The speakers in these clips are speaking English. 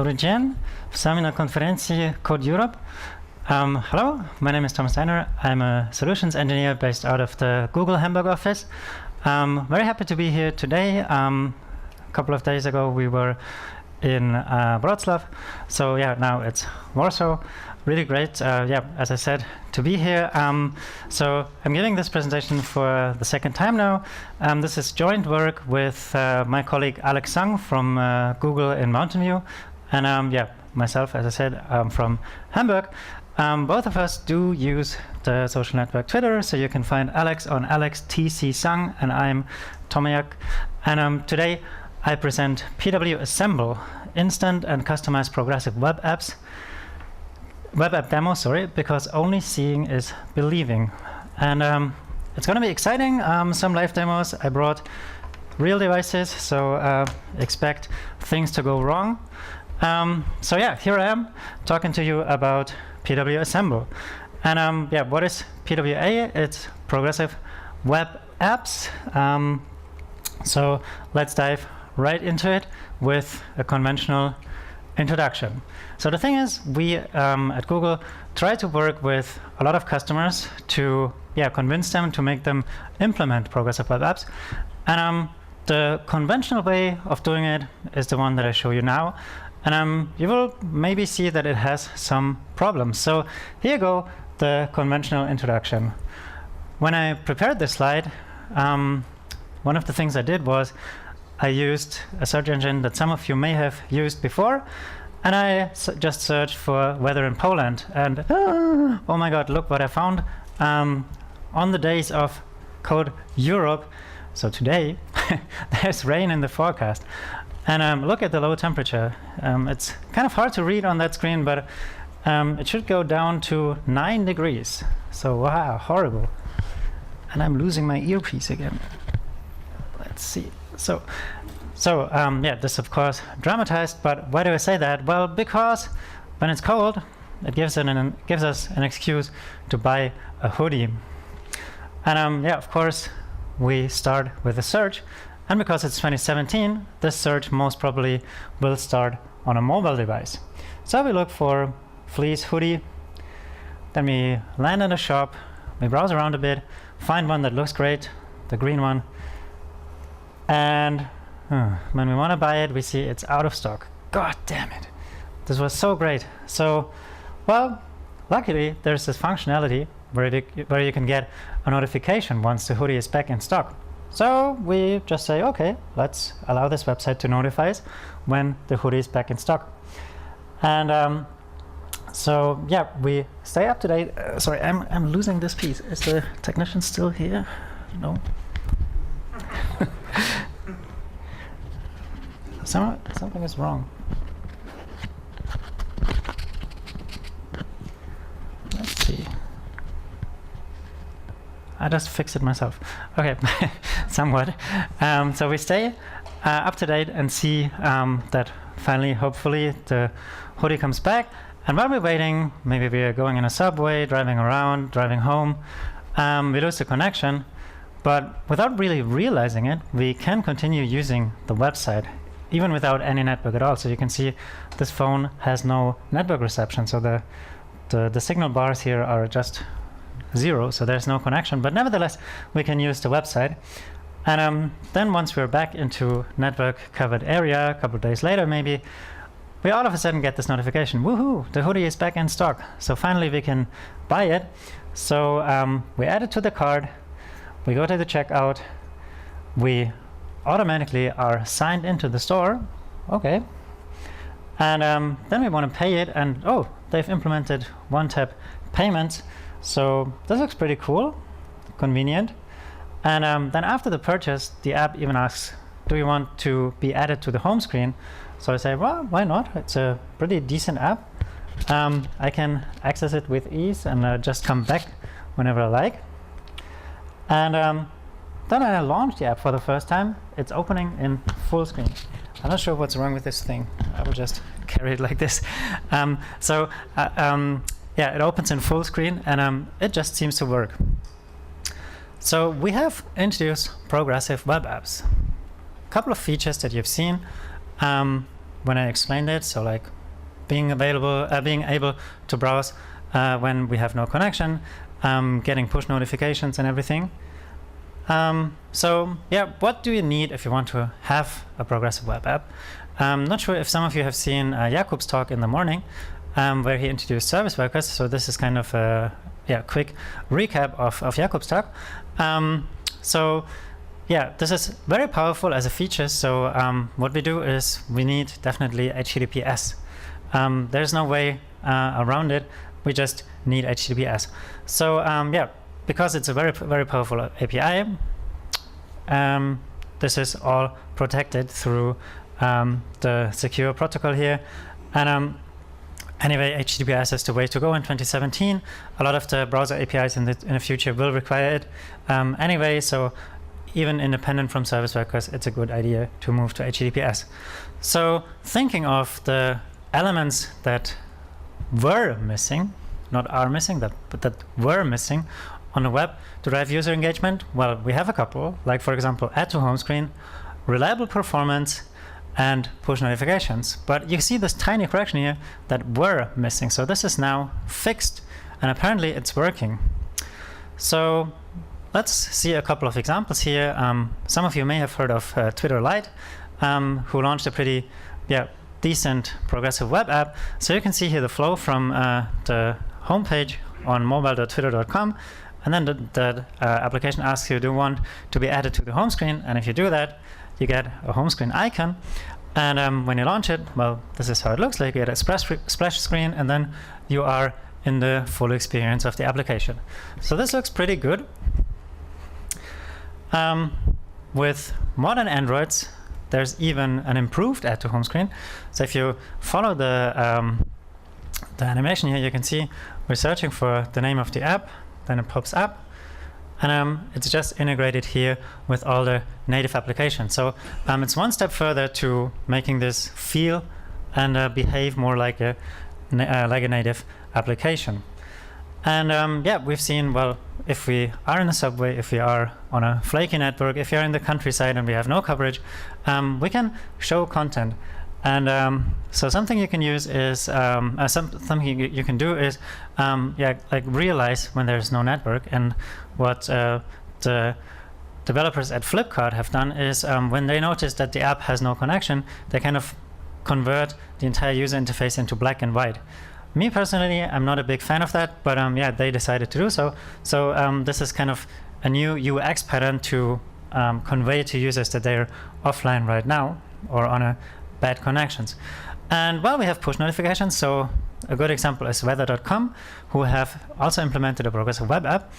Dobry dzień. W sami na konferencji Code Europe. Hello, my name is Steiner. I'm a solutions engineer based out of the Google Hamburg office. Very happy to be here today. A couple of days ago we were in Wrocław, so yeah, now it's Warsaw. Really great, yeah, as I said, to be here. So I'm giving this presentation for the second time now. This is joint work with my colleague Alex Sung from Google in Mountain View, and yeah, myself, as I said, from Hamburg. Both of us do use the social network Twitter, so you can find Alex on AlexTCSung, and I'm Tomayak. And today I present PWAssemble, instant and customized progressive web app demo, sorry, because only seeing is believing. And it's going to be exciting. Some live demos. I brought real devices, so expect things to go wrong. So yeah, here I am talking to you about PWAssemble. And yeah, what is PWA? It's progressive web apps. So let's dive right into it with a conventional introduction. So the thing is, we at Google try to work with a lot of customers to convince them to make them implement progressive web apps. And the conventional way of doing it is the one that I show you now. And you will maybe see that it has some problems. So here you go, the conventional introduction. When I prepared this slide, one of the things I did was I used a search engine that some of you may have used before, and I just searched for weather in Poland, and oh my god, look what I found. On the days of Code Europe, so today, there's rain in the forecast. And look at the low temperature. It's kind of hard to read on that screen, but it should go down to 9 degrees. So wow, horrible. And I'm losing my earpiece again. Let's see. So yeah, this of course dramatized, but why do I say that? Well, because when it's cold, it gives us an excuse to buy a hoodie. And yeah, of course, we start with a search. And because it's 2017, this search most probably will start on a mobile device. So we look for fleece hoodie, then we land in a shop, we browse around a bit, find one that looks great, the green one, and when we want to buy it, we see it's out of stock. God damn it. This was so great. So, well, luckily there's this functionality where you can get a notification once the hoodie is back in stock. So we just say, okay, let's allow this website to notify us when the hoodie is back in stock. And so yeah, we stay up to date. Sorry, I'm losing this piece. Is the technician still here? No. Something is wrong. Let's see. I just fixed it myself. Okay, somewhat. So we stay up to date and see that finally, hopefully, the hoodie comes back. And while we're waiting, maybe we are going in a subway, driving around, driving home, we lose the connection. But without really realizing it, we can continue using the website, even without any network at all. So you can see this phone has no network reception. So the signal bars here are just 0, so there's no connection, but nevertheless we can use the website. And then once we're back into network covered area, a couple of days later maybe, we all of a sudden get this notification, woohoo, the hoodie is back in stock. So finally we can buy it. So we add it to the cart, we go to the checkout, we automatically are signed into the store, okay, and then we want to pay it, and oh, they've implemented one-tap payments. So this looks pretty cool, convenient. And then after the purchase, the app even asks, do you want to be added to the home screen? So I say, well, why not? It's a pretty decent app. I can access it with ease and just come back whenever I like. And then I launch the app for the first time. It's opening in full screen. I'm not sure what's wrong with this thing. I will just carry it like this. Yeah, it opens in full screen, and it just seems to work. So we have introduced progressive web apps. A couple of features that you've seen. when I explained it. So like being able to browse when we have no connection, getting push notifications and everything. So yeah, what do you need if you want to have a progressive web app? I'm not sure if some of you have seen Jakub's talk in the morning, where he introduced service workers. So this is kind of a quick recap of Jakub's talk. So yeah, this is very powerful as a feature. So what we do is we need definitely HTTPS. There's no way around it. We just need HTTPS. So yeah, because it's a very, very powerful API, this is all protected through the secure protocol here. And anyway, HTTPS is the way to go in 2017. A lot of the browser APIs in the future will require it anyway. So even independent from service workers, it's a good idea to move to HTTPS. So thinking of the elements that were missing, not are missing, but that were missing on the web to drive user engagement, well, we have a couple, like for example, add to home screen, reliable performance, and push notifications. But you see this tiny correction here that were missing. So this is now fixed, and apparently it's working. So let's see a couple of examples here. Some of you may have heard of Twitter Lite, who launched a pretty decent progressive web app. So you can see here the flow from the homepage on mobile.twitter.com, and then the application asks you, do you want to be added to the home screen? And if you do that, you get a home screen icon. And when you launch it, well, this is how it looks like. You get a splash screen, and then you are in the full experience of the application. So this looks pretty good. With modern Androids, there's even an improved add to home screen. So if you follow the animation here, you can see we're searching for the name of the app, then it pops up, and it's just integrated here with all the native applications. So it's one step further to making this feel and behave more like a native application. And yeah, we've seen, well, if we are in a subway, if we are on a flaky network, if you're in the countryside and we have no coverage, we can show content. And so something you can use is, something you can do is, like realize when there's no network. And what the developers at Flipkart have done is, when they notice that the app has no connection, they kind of convert the entire user interface into black and white. Me personally, I'm not a big fan of that, but yeah, they decided to do so. So this is kind of a new UX pattern to convey to users that they're offline right now or on a bad connections. And well, we have push notifications. So a good example is weather.com, who have also implemented a progressive web app.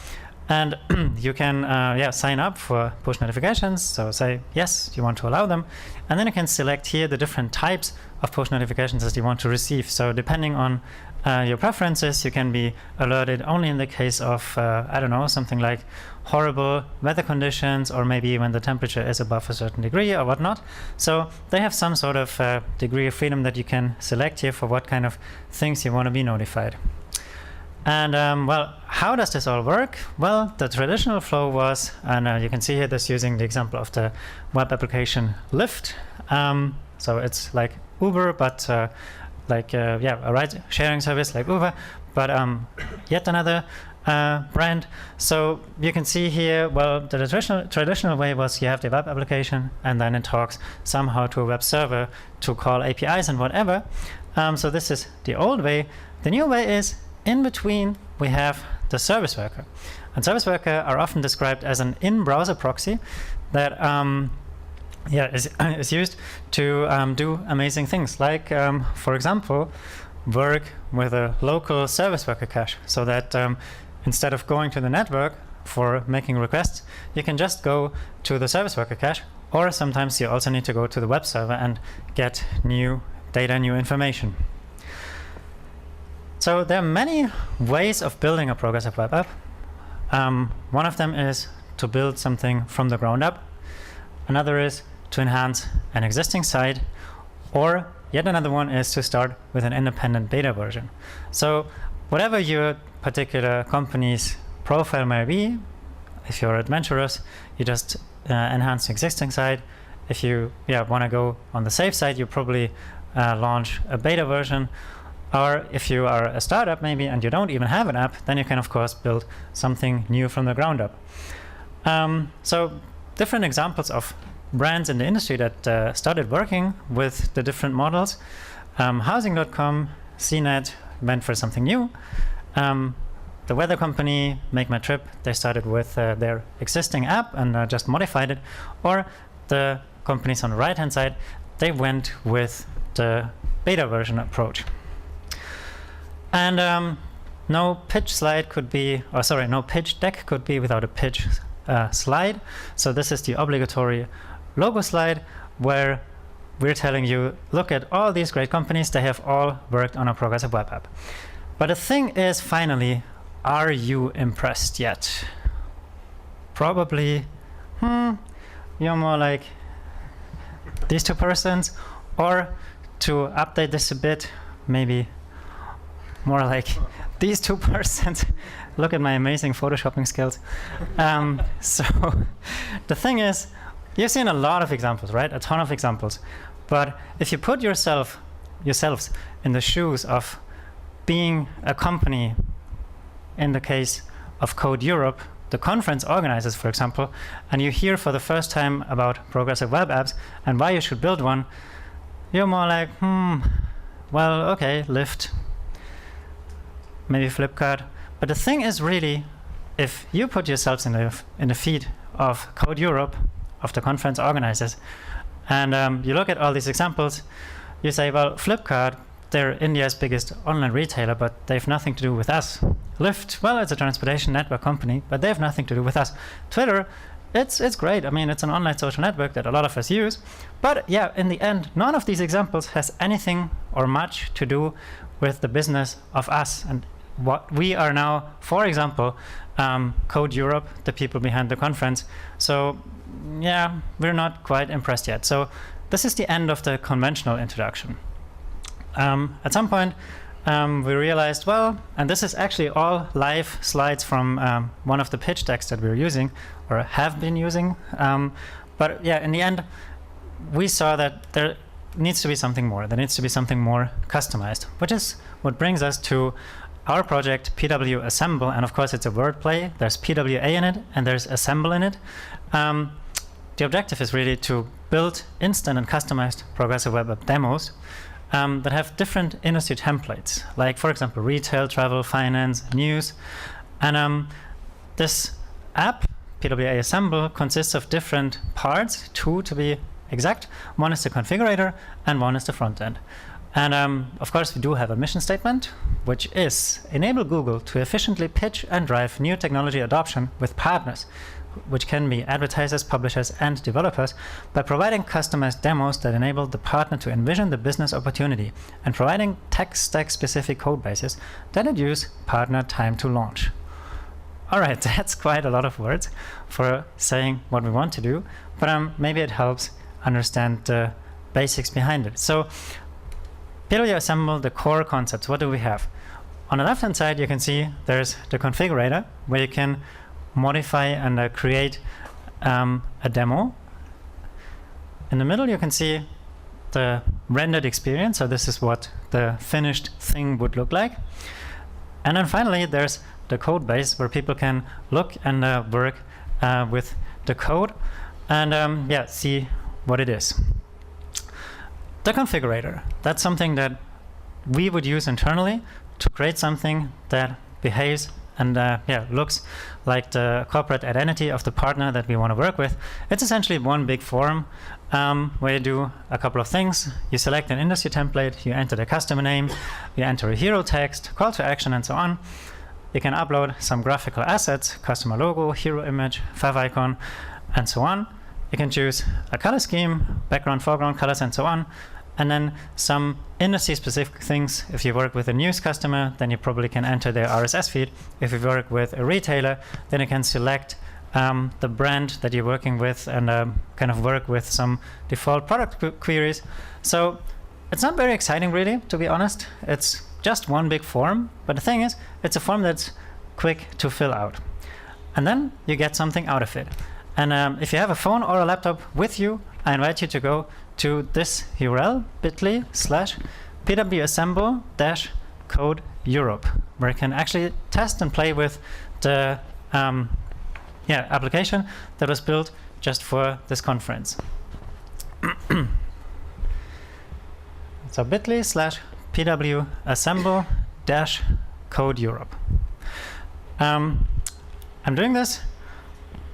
And you can sign up for push notifications. So say, yes, you want to allow them. And then you can select here the different types of push notifications that you want to receive. So depending on your preferences, you can be alerted only in the case of, I don't know, something like horrible weather conditions, or maybe when the temperature is above a certain degree or whatnot. So they have some sort of degree of freedom that you can select here for what kind of things you want to be notified. And well, how does this all work? Well, the traditional flow was, and you can see here this using the example of the web application Lyft. So it's like Uber, but like a ride sharing service like Uber, but yet another brand. So you can see here, well, the traditional way was you have the web application, and then it talks somehow to a web server to call APIs and whatever. So this is the old way. The new way is, in between, we have the service worker. And service worker are often described as an in-browser proxy that is used to do amazing things, like, for example, work with a local service worker cache, so that instead of going to the network for making requests, you can just go to the service worker cache, or sometimes you also need to go to the web server and get new data, new information. So there are many ways of building a progressive web app. One of them is to build something from the ground up. Another is to enhance an existing site, or yet another one is to start with an independent beta version. So whatever your particular company's profile may be, if you're adventurous, you just enhance the existing site. If you want to go on the safe side, you probably launch a beta version. Or if you are a startup maybe and you don't even have an app, then you can of course build something new from the ground up. So different examples of brands in the industry that started working with the different models. Housing.com, CNET went for something new. The weather company, Make My Trip, they started with their existing app and just modified it. Or the companies on the right-hand side, they went with the beta version approach. And no pitch slide could be, or sorry, no pitch deck could be without a pitch slide. So this is the obligatory logo slide where we're telling you, look at all these great companies, they have all worked on a progressive web app. But the thing is, finally, are you impressed yet? Probably, you're more like these two persons, or to update this a bit, maybe more like these two persons. Look at my amazing photoshopping skills. So the thing is, you've seen a lot of examples, right? A ton of examples. But if you put yourselves in the shoes of being a company, in the case of Code Europe, the conference organizers, for example, and you hear for the first time about progressive web apps and why you should build one, you're more like, well, okay, Lyft, maybe Flipkart. But the thing is really, if you put yourselves in the feet of Code Europe, of the conference organizers, and you look at all these examples, you say, well, Flipkart, they're India's biggest online retailer, but they have nothing to do with us. Lyft, well, it's a transportation network company, but they have nothing to do with us. Twitter, it's great. I mean, it's an online social network that a lot of us use. But yeah, in the end, none of these examples has anything or much to do with the business of us and what we are now, for example, Code Europe, the people behind the conference. So yeah, we're not quite impressed yet. So this is the end of the conventional introduction. At some point, we realized, well, and this is actually all live slides from one of the pitch decks that we're using or have been using. But yeah, in the end, we saw that there needs to be something more. There needs to be something more customized, which is what brings us to our project, PWAssemble. And of course, it's a wordplay. There's PWA in it, and there's assemble in it. The objective is really to build instant and customized progressive web app demos that have different industry templates, like, for example, retail, travel, finance, news. And this app, PWAssemble, consists of different parts, two to be exact. One is the configurator, and one is the front end. And of course, we do have a mission statement, which is enable Google to efficiently pitch and drive new technology adoption with partners, which can be advertisers, publishers, and developers, by providing customized demos that enable the partner to envision the business opportunity and providing tech stack-specific code bases that reduce partner time to launch. All right, that's quite a lot of words for saying what we want to do, but maybe it helps understand the basics behind it. So PWAssemble, the core concepts, what do we have? On the left-hand side, you can see there's the configurator, where you can modify and create a demo. In the middle, you can see the rendered experience. So this is what the finished thing would look like. And then finally, there's the code base, where people can look and work with the code and yeah, see what it is. The configurator, that's something that we would use internally to create something that behaves and yeah, looks like the corporate identity of the partner that we want to work with. It's essentially one big form where you do a couple of things. You select an industry template, you enter the customer name, you enter a hero text, call to action, and so on. You can upload some graphical assets, customer logo, hero image, favicon, and so on. You can choose a color scheme, background, foreground colors, and so on. And then some industry-specific things. If you work with a news customer, then you probably can enter their RSS feed. If you work with a retailer, then you can select the brand that you're working with and kind of work with some default product queries. So it's not very exciting, really, to be honest. It's just one big form. But the thing is, it's a form that's quick to fill out. And then you get something out of it. And if you have a phone or a laptop with you, I invite you to go to this URL, bit.ly/PWAssemble-code Europe, where you can actually test and play with the application that was built just for this conference. So bit.ly/PWAssemble-code Europe. I'm doing this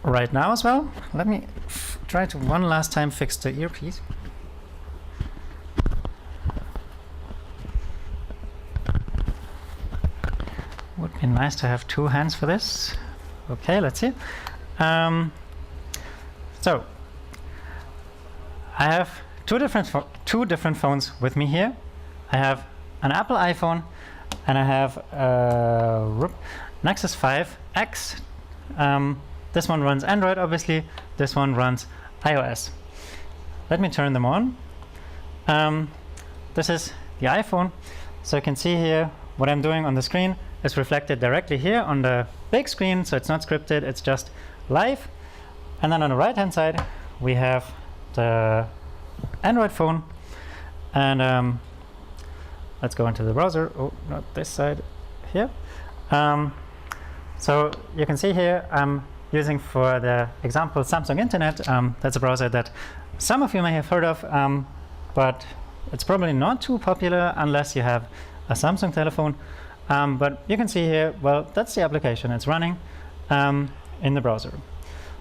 right now as well. Let me try to one last time fix the earpiece. Would be nice to have two hands for this. Okay, let's see. So I have two different phones with me here. I have an Apple iPhone and I have Nexus 5X. This one runs Android, obviously. This one runs iOS. Let me turn them on. This is the iPhone. So you can see here what I'm doing on the screen is reflected directly here on the big screen. So it's not scripted, it's just live. And then on the right-hand side, we have the Android phone. And let's go into the browser. Oh, not this side, here. So you can see here, I'm using for the example Samsung Internet. That's a browser that some of you may have heard of, but it's probably not too popular unless you have a Samsung telephone. But you can see here, well, that's the application. It's running in the browser.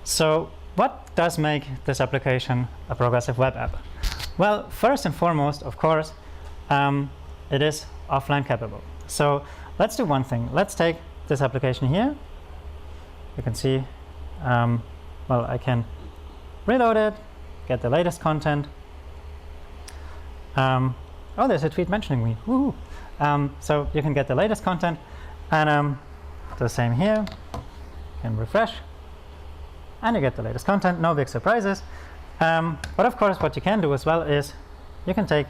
So what does make this application a progressive web app? Well, first and foremost, of course, it is offline capable. So let's do one thing. Let's take this application here. You can see, well, I can reload it, get the latest content. Oh, there's a tweet mentioning me. Woohoo! So you can get the latest content, and the same here. You can refresh, and you get the latest content. No big surprises. But of course, what you can do as well is you can take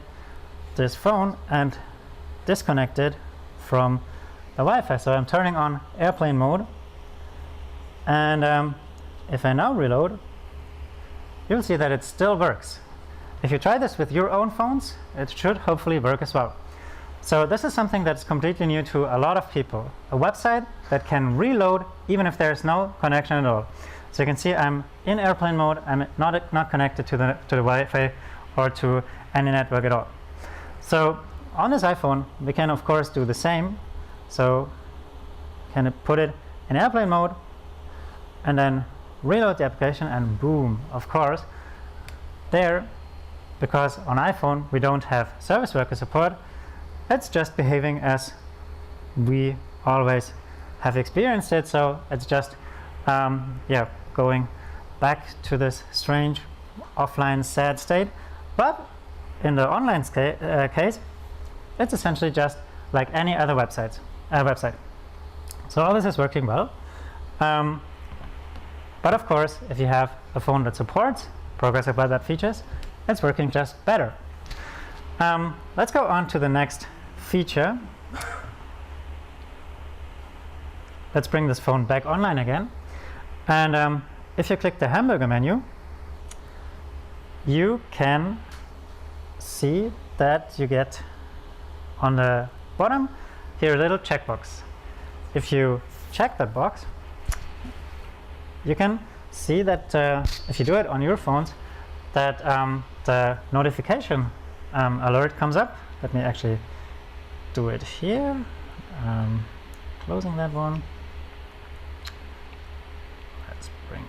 this phone and disconnect it from the Wi-Fi. So I'm turning on airplane mode, and if I now reload, you'll see that it still works. If you try this with your own phones, it should hopefully work as well. So this is something that's completely new to a lot of people. A website that can reload even if there's no connection at all. So you can see I'm in airplane mode. I'm not connected to the Wi-Fi or to any network at all. So on this iPhone, we can of course do the same. So can put it in airplane mode and then reload the application, and boom, of course, there, because on iPhone we don't have service worker support, it's just behaving as we always have experienced it. So it's just going back to this strange offline sad state. But in the online case, it's essentially just like any other website. So all this is working well. But of course, if you have a phone that supports progressive web app features, it's working just better. Let's go on to the next feature. Let's bring this phone back online again. And if you click the hamburger menu, you can see that you get on the bottom here a little checkbox. If you check that box, you can see that if you do it on your phones, that the notification alert comes up. Let me actually do it here. Closing that one. Let's bring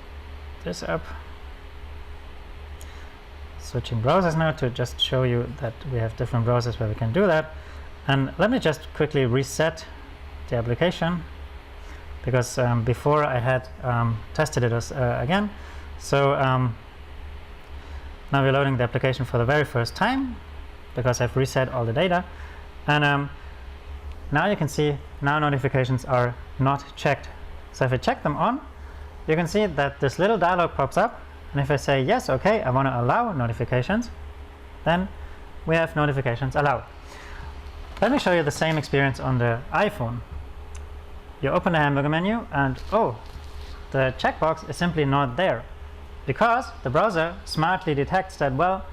this up. Switching browsers now to just show you that we have different browsers where we can do that. And let me just quickly reset the application, because before I had tested it again. So now we're loading the application for the very first time because I've reset all the data. And now you can see now notifications are not checked. So if I check them on, you can see that this little dialog pops up. And if I say yes, okay, I want to allow notifications, then we have notifications allowed. Let me show you the same experience on the iPhone. You open the hamburger menu and oh, the checkbox is simply not there. because the browser smartly detects that, well,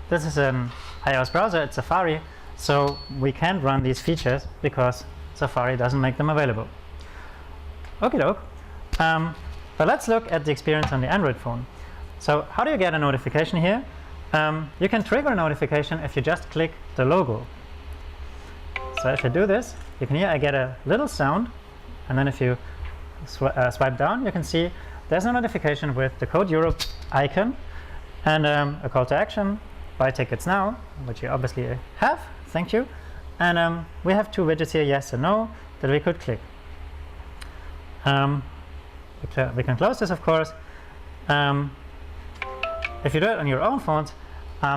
this is an iOS browser, it's Safari, so we can't run these features because Safari doesn't make them available. Okie doke. But let's look at the experience on the Android phone. So how do you get a notification here? You can trigger a notification if you just click the logo. So if I do this, you can hear I get a little sound, and then if you swipe down, you can see there's a notification with the Code Europe icon and a call to action, buy tickets now, which you obviously have, thank you. And we have two widgets here, yes and no, that we could click. We can close this, of course. If you do it on your own phones,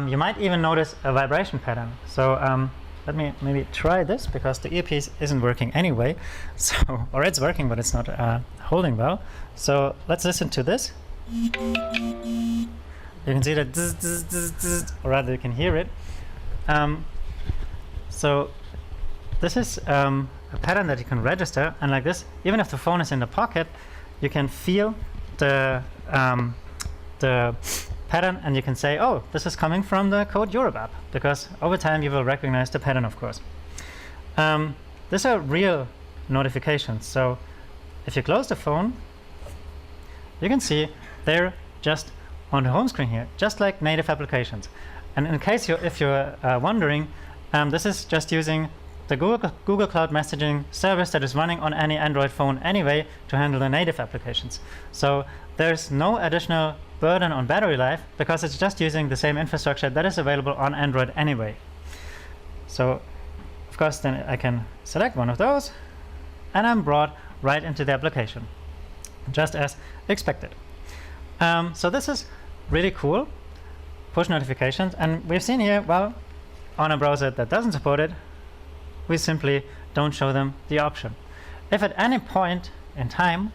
you might even notice a vibration pattern. So let me maybe try this, because the earpiece isn't working anyway. So, or it's working, but it's not holding well. So let's listen to this. You can see that, or rather you can hear it. So this is a pattern that you can register, and like this, even if the phone is in the pocket, you can feel the pattern, and you can say, oh, this is coming from the Code Europe app, because over time you will recognize the pattern, of course. These are real notifications. So if you close the phone, you can see they're just on the home screen here, just like native applications. And in case if you're wondering, this is just using the Google Cloud Messaging service that is running on any Android phone anyway to handle the native applications. So there's no additional burden on battery life, because it's just using the same infrastructure that is available on Android anyway. So of course then I can select one of those, and I'm brought right into the application, just as expected. So this is really cool, push notifications, and we've seen here, well, on a browser that doesn't support it, we simply don't show them the option. If at any point in time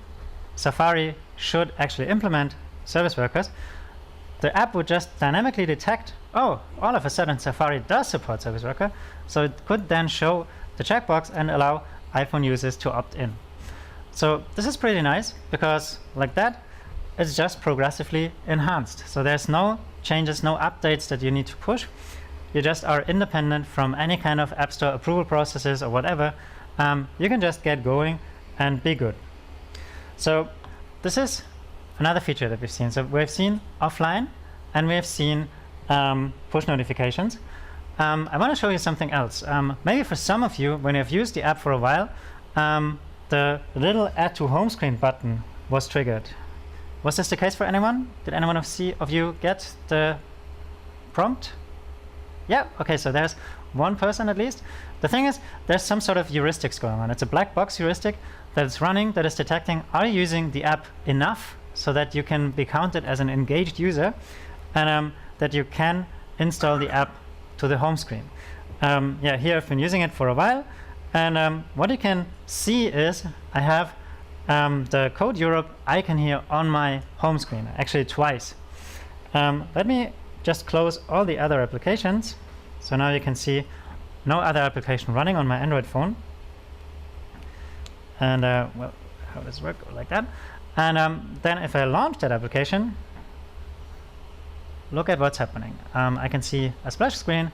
Safari should actually implement service workers, the app would just dynamically detect, oh, all of a sudden Safari does support service worker, so it could then show the checkbox and allow iPhone users to opt in. So this is pretty nice, because like that, it's just progressively enhanced. So there's no changes, no updates that you need to push. You just are independent from any kind of App Store approval processes or whatever. You can just get going and be good. So this is another feature that we've seen. So we've seen offline, and we've seen push notifications. I want to show you something else. Maybe for some of you, when you've used the app for a while, the little Add to Home Screen button was triggered. Was this the case for anyone? Did anyone of you get the prompt? Yeah, okay, so there's one person at least. The thing is, there's some sort of heuristics going on. It's a black box heuristic that is running, that is detecting, are you using the app enough so that you can be counted as an engaged user, and that you can install the app to the home screen. Yeah, here I've been using it for a while, and what you can see is I have the Code Europe icon here on my home screen, actually twice. Let me just close all the other applications. So now you can see no other application running on my Android phone. And well, how does it work? Like that. And then if I launch that application, look at what's happening. I can see a splash screen,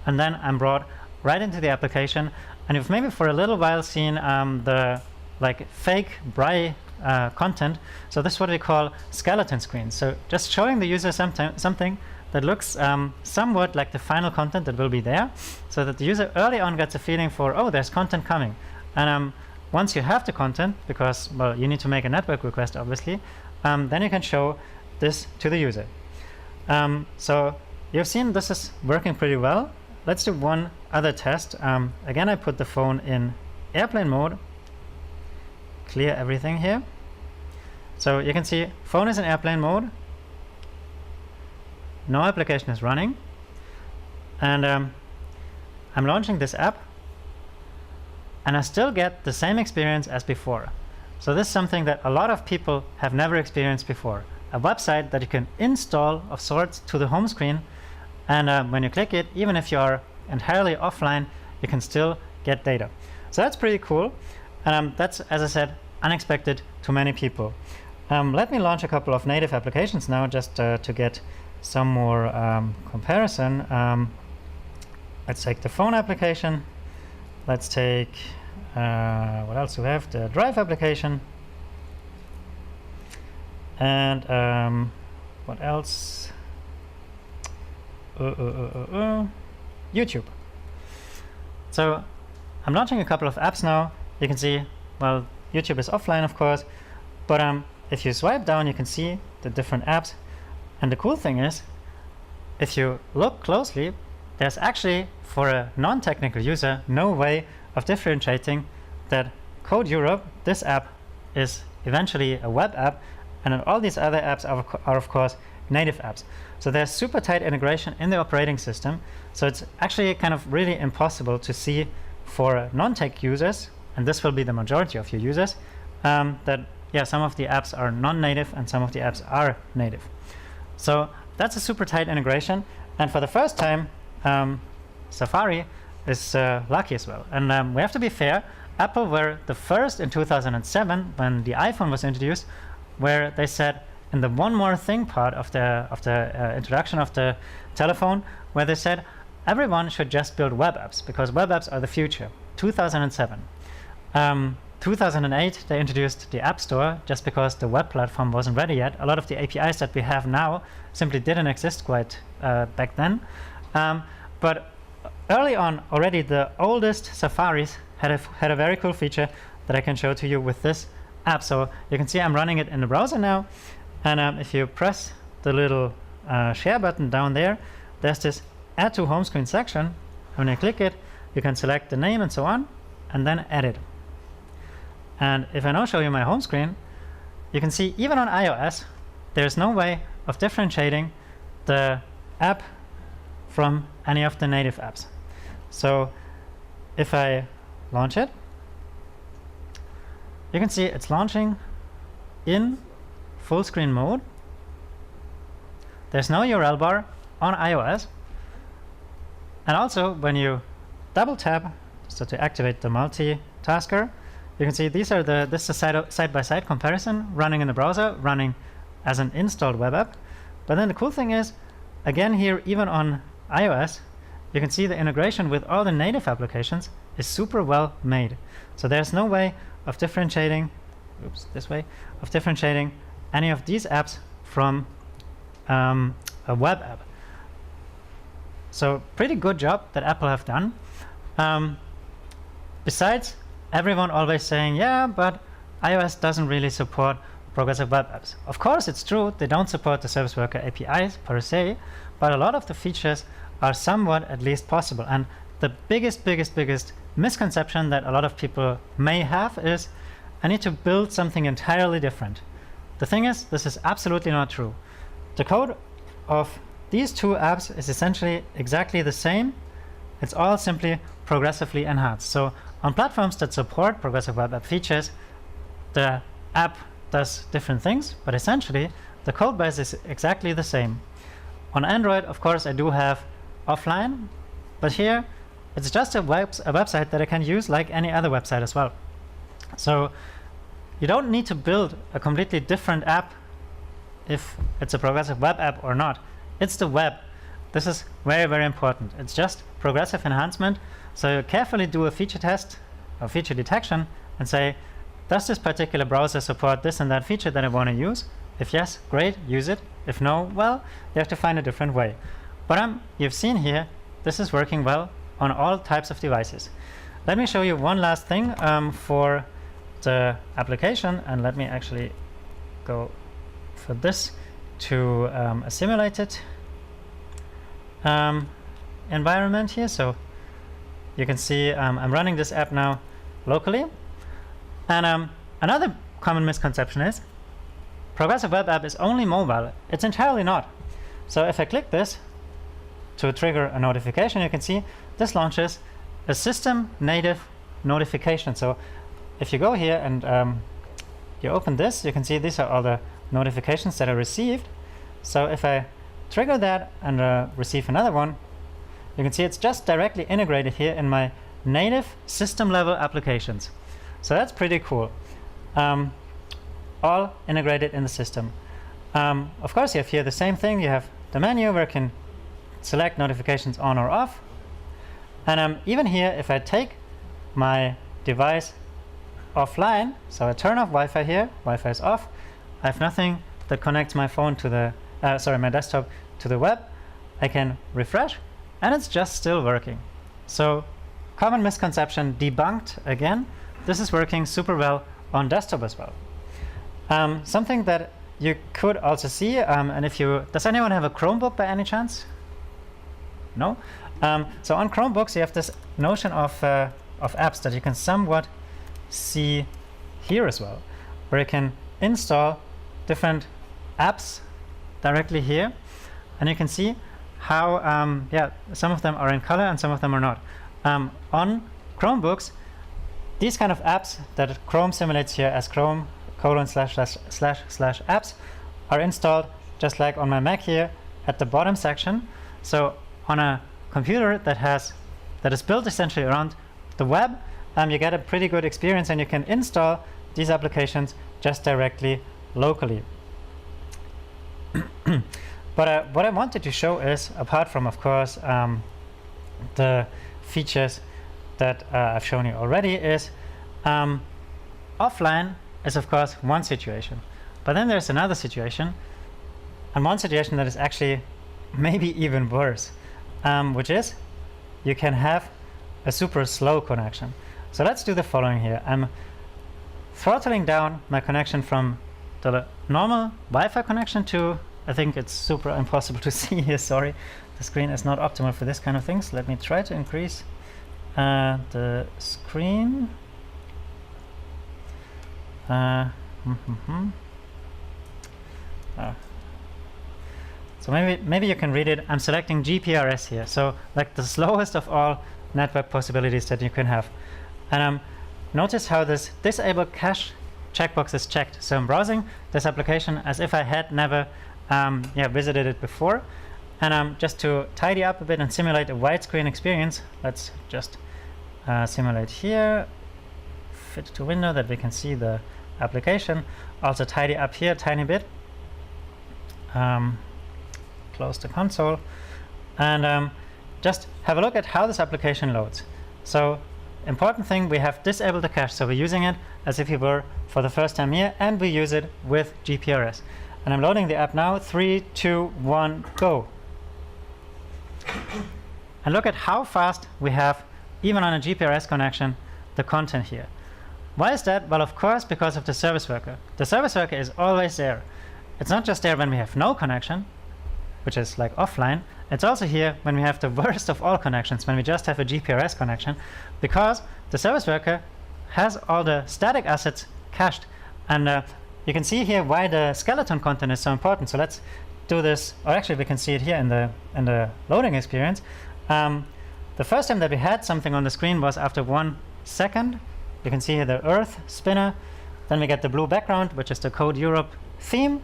and then I'm brought right into the application. And you've maybe for a little while seen the like fake braille content. So this is what we call skeleton screens. So just showing the user something that looks somewhat like the final content that will be there, so that the user early on gets a feeling for, oh, there's content coming. And once you have the content, because, well, you need to make a network request, obviously, then you can show this to the user. So you've seen this is working pretty well. Let's do one other test. Again, I put the phone in airplane mode, clear everything here. So you can see phone is in airplane mode. No application is running, and I'm launching this app, and I still get the same experience as before. So this is something that a lot of people have never experienced before. A website that you can install of sorts to the home screen, and when you click it, even if you are entirely offline, you can still get data. So that's pretty cool, and that's, as I said, unexpected to many people. Let me launch a couple of native applications now, just to get some more comparison. Let's take the phone application. Let's take, what else do we have? The Drive application. And what else? YouTube. So I'm launching a couple of apps now. You can see, well, YouTube is offline, of course, but if you swipe down, you can see the different apps. And the cool thing is, if you look closely, there's actually, for a non-technical user, no way of differentiating that Code Europe, this app, is eventually a web app, and then all these other apps are of course native apps. So there's super tight integration in the operating system. So it's actually kind of really impossible to see for non-tech users, and this will be the majority of your users, that yeah, some of the apps are non-native and some of the apps are native. So that's a super tight integration, and for the first time, Safari is lucky as well. And we have to be fair. Apple were the first in 2007, when the iPhone was introduced, where they said in the one more thing part of the introduction of the telephone, where they said everyone should just build web apps because web apps are the future. 2007. 2008 they introduced the App Store just because the web platform wasn't ready yet. A lot of the APIs that we have now simply didn't exist quite back then. But early on, already the oldest Safaris had a very cool feature that I can show to you with this app. So you can see I'm running it in the browser now, and if you press the little share button down there, there's this add to home screen section. When you click it, you can select the name and so on, and then edit. And if I now show you my home screen, you can see even on iOS, there's no way of differentiating the app from any of the native apps. So if I launch it, you can see it's launching in full screen mode. There's no URL bar on iOS. And also when you double tap, so to activate the multitasker, you can see this is a side-by-side comparison running in the browser, running as an installed web app. But then the cool thing is, again here, even on iOS, you can see the integration with all the native applications is super well made. So there's no way of differentiating, of differentiating any of these apps from a web app. So pretty good job that Apple have done. Besides, everyone always saying, yeah, but iOS doesn't really support progressive web apps. Of course, it's true, they don't support the service worker APIs per se, but a lot of the features are somewhat at least possible. And the biggest misconception that a lot of people may have is, I need to build something entirely different. The thing is, this is absolutely not true. The code of these two apps is essentially exactly the same. It's all simply progressively enhanced. So on platforms that support progressive web app features, the app does different things, but essentially the code base is exactly the same. On Android, of course, I do have offline, but here it's just a website that I can use like any other website as well. So you don't need to build a completely different app if it's a progressive web app or not. It's the web. This is very, very important. It's just progressive enhancement. So you carefully do a feature test or feature detection and say, does this particular browser support this and that feature that I want to use? If yes, great, use it. If no, well, you have to find a different way. But you've seen here, this is working well on all types of devices. Let me show you one last thing for the application, and let me actually go for this to a simulated environment here. So you can see I'm running this app now locally. And another common misconception is progressive web app is only mobile. It's entirely not. So if I click this to trigger a notification, you can see this launches a system native notification. So if you go here and you open this, you can see these are all the notifications that I received. So if I trigger that and receive another one, you can see it's just directly integrated here in my native system level applications. So that's pretty cool. all integrated in the system. Of course, you have here the same thing. You have the menu where you can select notifications on or off. And even here, if I take my device offline, so I turn off Wi-Fi here, Wi-Fi is off, I have nothing that connects my phone to the, my desktop to the web. I can refresh, and it's just still working. So common misconception debunked again. This is working super well on desktop as well. Something that you could also see, and if you, does anyone have a Chromebook by any chance? No? So on Chromebooks, you have this notion of apps that you can somewhat see here as well, where you can install different apps directly here, and you can see how some of them are in color and some of them are not. On Chromebooks, these kind of apps that Chrome simulates here as Chrome ///apps are installed just like on my Mac here at the bottom section. So on a computer that is built essentially around the web, you get a pretty good experience, and you can install these applications just directly locally. But what I wanted to show is, apart from, of course, the features that I've shown you already, is offline is, of course, one situation. But then there's another situation, and one situation that is actually maybe even worse, which is you can have a super slow connection. So let's do the following here. I'm throttling down my connection from the normal Wi-Fi connection to, I think it's super impossible to see here, sorry. The screen is not optimal for this kind of things. Let me try to increase the screen. So maybe you can read it. I'm selecting GPRS here, so like the slowest of all network possibilities that you can have. And notice how this disable cache checkbox is checked. So I'm browsing this application as if I had never visited it before. And just to tidy up a bit and simulate a widescreen experience, let's just simulate here, fit to window that we can see the application. Also tidy up here a tiny bit. Close the console, and just have a look at how this application loads. So important thing, we have disabled the cache, so we're using it as if we were for the first time here, and we use it with GPRS. And I'm loading the app now. 3, 2, 1, go. And look at how fast we have, even on a GPRS connection, the content here. Why is that? Well, of course, because of the service worker. The service worker is always there. It's not just there when we have no connection, which is like offline. It's also here when we have the worst of all connections, when we just have a GPRS connection, because the service worker has all the static assets cached. And you can see here why the skeleton content is so important. So let's do this, or actually we can see it here in the loading experience. The first time that we had something on the screen was after 1 second. You can see here the Earth spinner. Then we get the blue background, which is the Code Europe theme.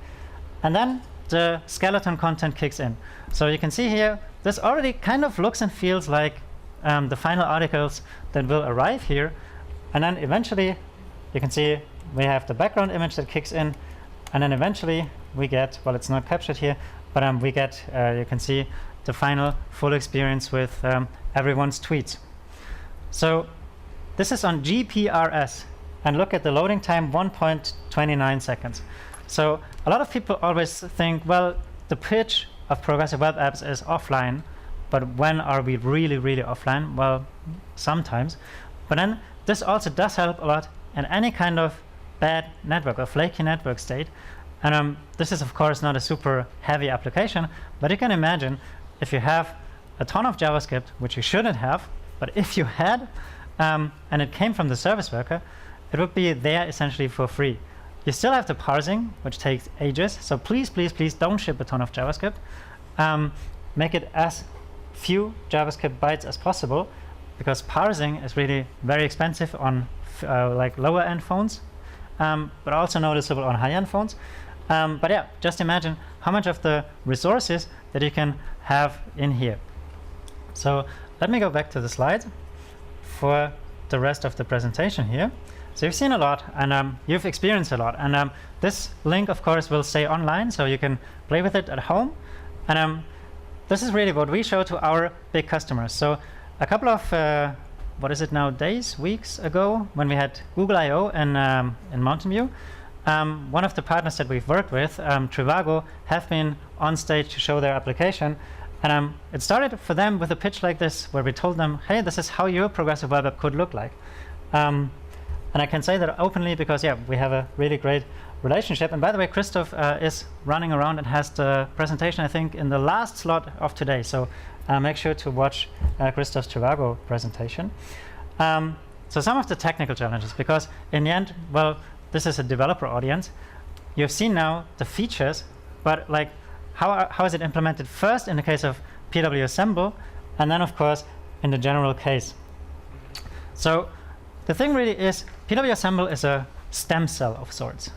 And then the skeleton content kicks in. So you can see here, this already kind of looks and feels like the final articles that will arrive here. And then eventually, you can see we have the background image that kicks in. And then eventually we get, well, it's not captured here, but we get, you can see the final full experience with everyone's tweets. So this is on GPRS. And look at the loading time, 1.29 seconds. So a lot of people always think, well, the pitch of progressive web apps is offline, but when are we really, really offline? Well, sometimes. But then this also does help a lot in any kind of bad network or flaky network state. And this is, of course, not a super heavy application, but you can imagine if you have a ton of JavaScript, which you shouldn't have, but if you had, and it came from the service worker, it would be there essentially for free. You still have the parsing, which takes ages. So please, please, please don't ship a ton of JavaScript. Make it as few JavaScript bytes as possible, because parsing is really very expensive on like lower end phones, but also noticeable on high end phones. But yeah, just imagine how much of the resources that you can have in here. So let me go back to the slides for the rest of the presentation here. So you've seen a lot, and you've experienced a lot. And this link, of course, will stay online, so you can play with it at home. And this is really what we show to our big customers. So a couple of, what is it now, weeks ago, when we had Google I/O in Mountain View, one of the partners that we've worked with, Trivago, have been on stage to show their application. And it started for them with a pitch like this, where we told them, hey, this is how your progressive web app could look like. And I can say that openly because, yeah, we have a really great relationship. And by the way, Christoph is running around and has the presentation, I think, in the last slot of today. So make sure to watch Christoph's Trivago presentation. So some of the technical challenges, because in the end, well, this is a developer audience. You've seen now the features, but like, how is it implemented first in the case of PWAssemble, and then, of course, in the general case. So the thing really is, PWAssemble is a stem cell of sorts.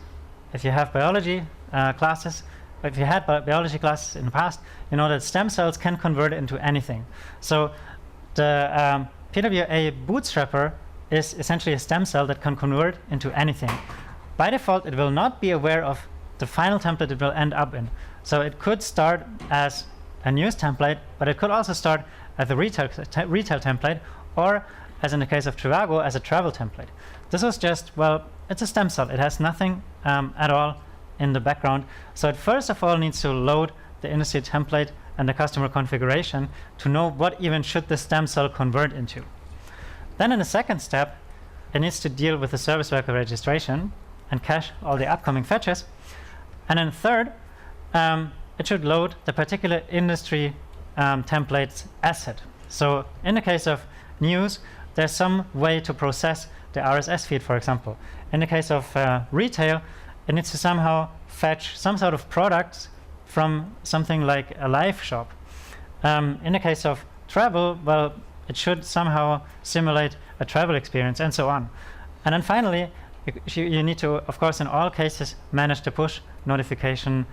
If you have biology classes, if you had biology classes in the past, you know that stem cells can convert into anything. So the PWA bootstrapper is essentially a stem cell that can convert into anything. By default, it will not be aware of the final template it will end up in. So it could start as a news template, but it could also start as a retail template, or, as in the case of Trivago, as a travel template. This was just, well, it's a stem cell. It has nothing at all in the background. So it first of all needs to load the industry template and the customer configuration to know what even should the stem cell convert into. Then in the second step, it needs to deal with the service worker registration and cache all the upcoming fetches. And then third, it should load the particular industry template's asset. So in the case of news, there's some way to process the RSS feed, for example. In the case of retail, it needs to somehow fetch some sort of products from something like a live shop. In the case of travel, well, it should somehow simulate a travel experience, and so on. And then finally, you need to, of course, in all cases, manage the push notification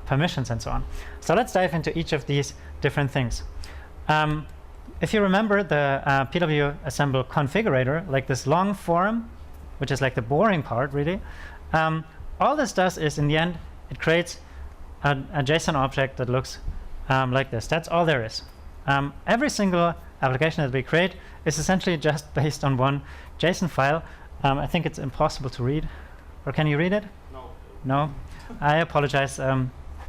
permissions and so on. So let's dive into each of these different things. If you remember the PWAssemble configurator, like this long form, which is like the boring part, really, all this does is, in the end, it creates a JSON object that looks like this. That's all there is. Every single application that we create is essentially just based on one JSON file. I think it's impossible to read. Or can you read it? No. No? I apologize.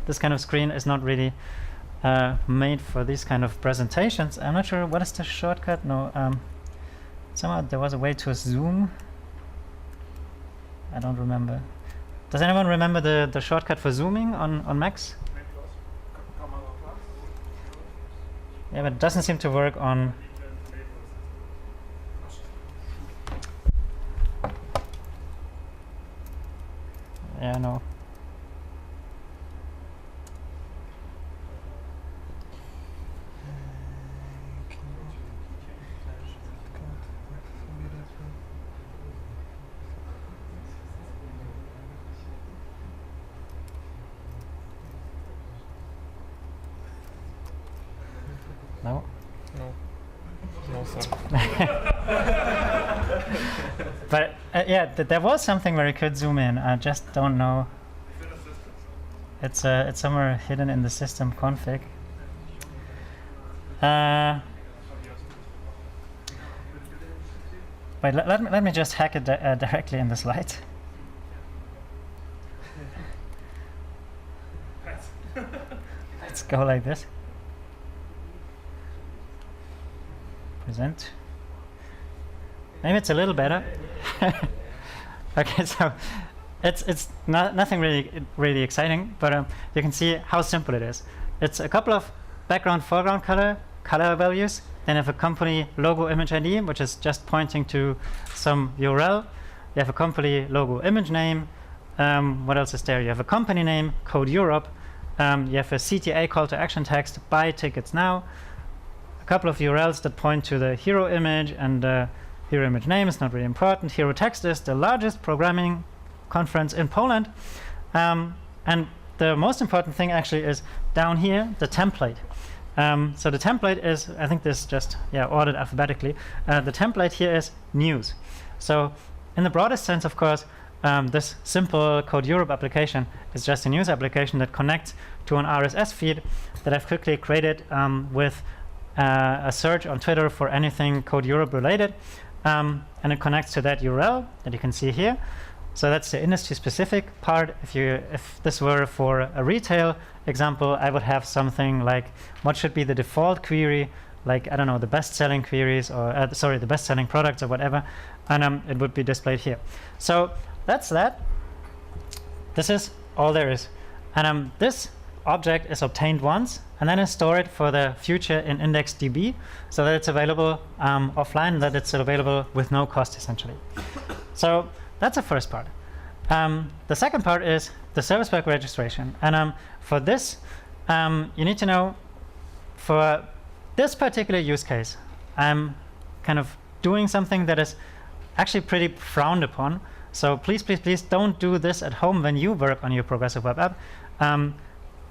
This kind of screen is not really made for these kind of presentations. I'm not sure. What is the shortcut? No. Somehow there was a way to zoom. I don't remember. Does anyone remember the shortcut for zooming on Macs? Yeah, but it doesn't seem to work on... Yeah, no. No? No. No, sir. But yeah, there was something where you could zoom in. I just don't know. It's somewhere hidden in the system config. Wait, let me just hack it directly in the slide. Let's go like this. Present. Maybe it's a little better. Okay, so it's nothing really exciting, but you can see how simple it is. It's a couple of background, foreground color values. Then you have a company logo image ID, which is just pointing to some URL. You have a company logo image name. What else is there? You have a company name, code Europe. You have a CTA call to action text, buy tickets now. A couple of URLs that point to the hero image, and hero image name is not really important. Hero text is the largest programming conference in Poland. And the most important thing actually is down here, the template. So the template is, I think this just ordered alphabetically. The template here is news. So in the broadest sense, of course, this simple Code Europe application is just a news application that connects to an RSS feed that I've quickly created with a search on Twitter for anything Code Europe related. And it connects to that URL that you can see here. So that's the industry-specific part. If this were for a retail example, I would have something like what should be the default query, like, I don't know, the best-selling queries, or the best-selling products or whatever, and it would be displayed here. So that's that. This is all there is. And this object is obtained once, and then I store it for the future in IndexedDB, so that it's available offline, that it's available with no cost, essentially. So that's the first part. The second part is the service worker registration. And for this, you need to know, for this particular use case, I'm kind of doing something that is actually pretty frowned upon. So please, please, please don't do this at home when you work on your progressive web app.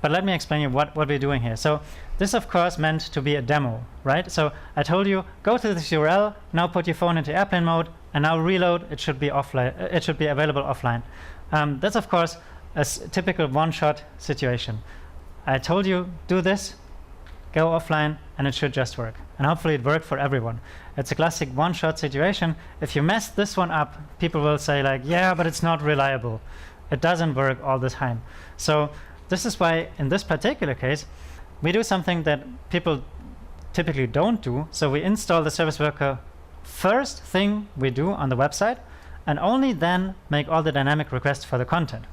But let me explain you what we're doing here. So this, of course, meant to be a demo, right? So I told you, go to this URL, now put your phone into airplane mode, and now reload. It should be offline. It should be available offline. That's, of course, a typical one-shot situation. I told you, do this, go offline, and it should just work. And hopefully it worked for everyone. It's a classic one-shot situation. If you mess this one up, people will say like, yeah, but it's not reliable. It doesn't work all the time. So this is why in this particular case, we do something that people typically don't do. So we install the service worker first thing we do on the website, and only then make all the dynamic requests for the content,